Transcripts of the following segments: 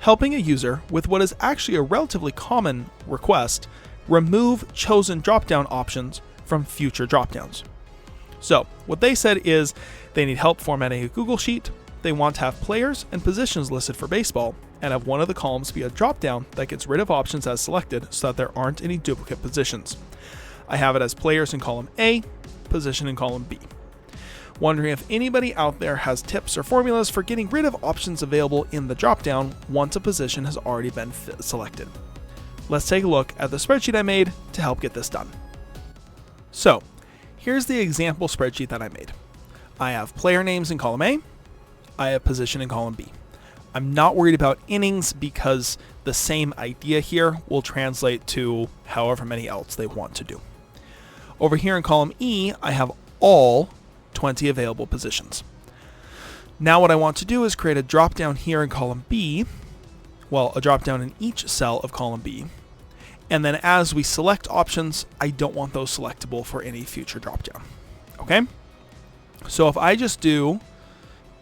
helping a user with what is actually a relatively common request, remove chosen dropdown options from future dropdowns. So what they said is they need help formatting a Google Sheet, they want to have players and positions listed for baseball, and have one of the columns be a dropdown that gets rid of options as selected so that there aren't any duplicate positions. I have it as players in column A, position in column B. Wondering if anybody out there has tips or formulas for getting rid of options available in the dropdown once a position has already been selected. Let's take a look at the spreadsheet I made to help get this done. So here's the example spreadsheet that I made. I have player names in column A, I have position in column B. I'm not worried about innings because the same idea here will translate to however many else they want to do. Over here in column E, I have all 20 available positions. Now what I want to do is create a drop down here in column B, well, a drop down in each cell of column B. And then as we select options, I don't want those selectable for any future drop down. Okay? So if I just do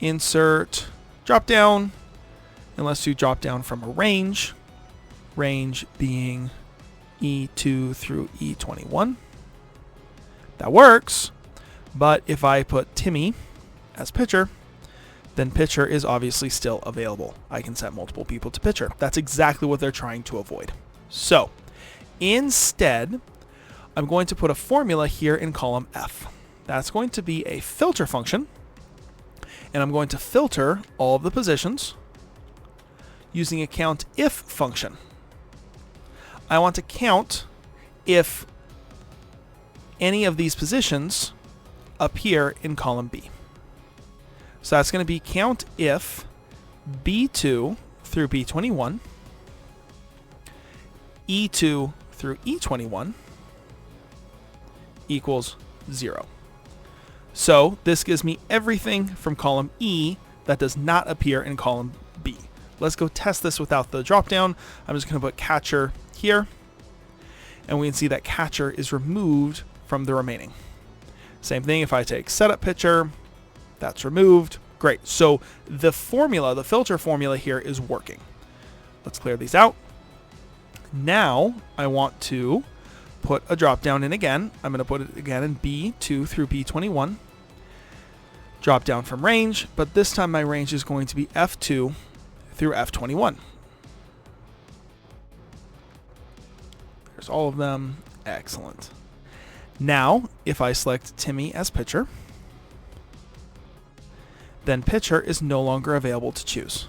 insert drop down, and let's do drop down from a range being E2 through E21. That works, but if I put Timmy as pitcher, then pitcher is obviously still available. I can set multiple people to pitcher. That's exactly what they're trying to avoid. So instead, I'm going to put a formula here in column F. That's going to be a filter function, and I'm going to filter all of the positions using a count if function. I want to count if any of these positions appear in column B. So that's going to be count if B2 through B21, E2 through E21 equals 0. So this gives me everything from column E that does not appear in column B. Let's go test this without the dropdown. I'm just going to put catcher here, and we can see that catcher is removed from the remaining. Same thing if I take setup pitcher, that's removed. Great. So the formula, the filter formula here is working. Let's clear these out. Now I want to put a drop down in again. I'm going to put it again in B2 through B21. Drop down from range, but this time my range is going to be F2 through F21. There's all of them. Excellent. Now, if I select Timmy as pitcher, then pitcher is no longer available to choose.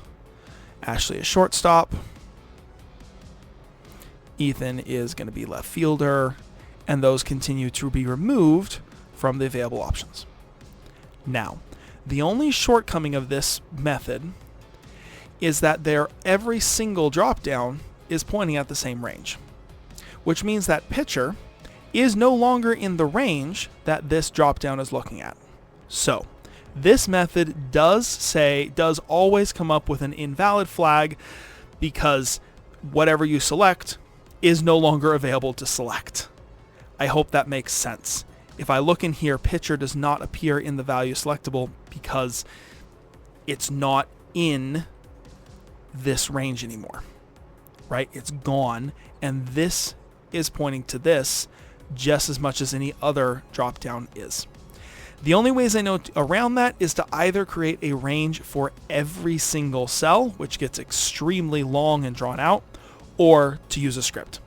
Ashley is shortstop. Ethan is going to be left fielder, and those continue to be removed from the available options. Now, the only shortcoming of this method is that every single drop-down is pointing at the same range, which means that pitcher is no longer in the range that this drop-down is looking at. So, this method does always come up with an invalid flag because whatever you select is no longer available to select. I hope that makes sense. If I look in here, pitcher does not appear in the value selectable because it's not in this range anymore, right? It's gone, and this is pointing to this just as much as any other drop down is. The only ways I know around that is to either create a range for every single cell, which gets extremely long and drawn out, or to use a script.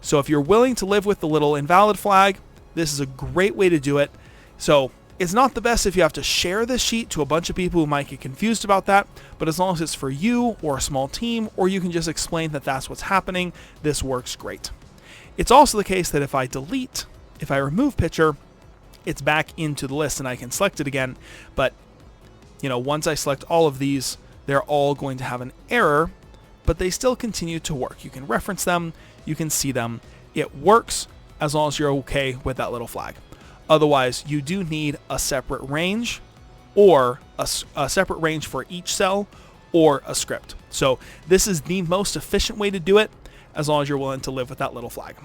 So if you're willing to live with the little invalid flag, this is a great way to do it. So it's not the best if you have to share this sheet to a bunch of people who might get confused about that, but as long as it's for you or a small team, or you can just explain that that's what's happening, this works great. It's also the case that if I remove pitcher, it's back into the list and I can select it again. But once I select all of these, they're all going to have an error, but they still continue to work. You can reference them, you can see them. It works as long as you're okay with that little flag. Otherwise, you do need a separate range, or a separate range for each cell, or a script. So this is the most efficient way to do it, as long as you're willing to live with that little flag.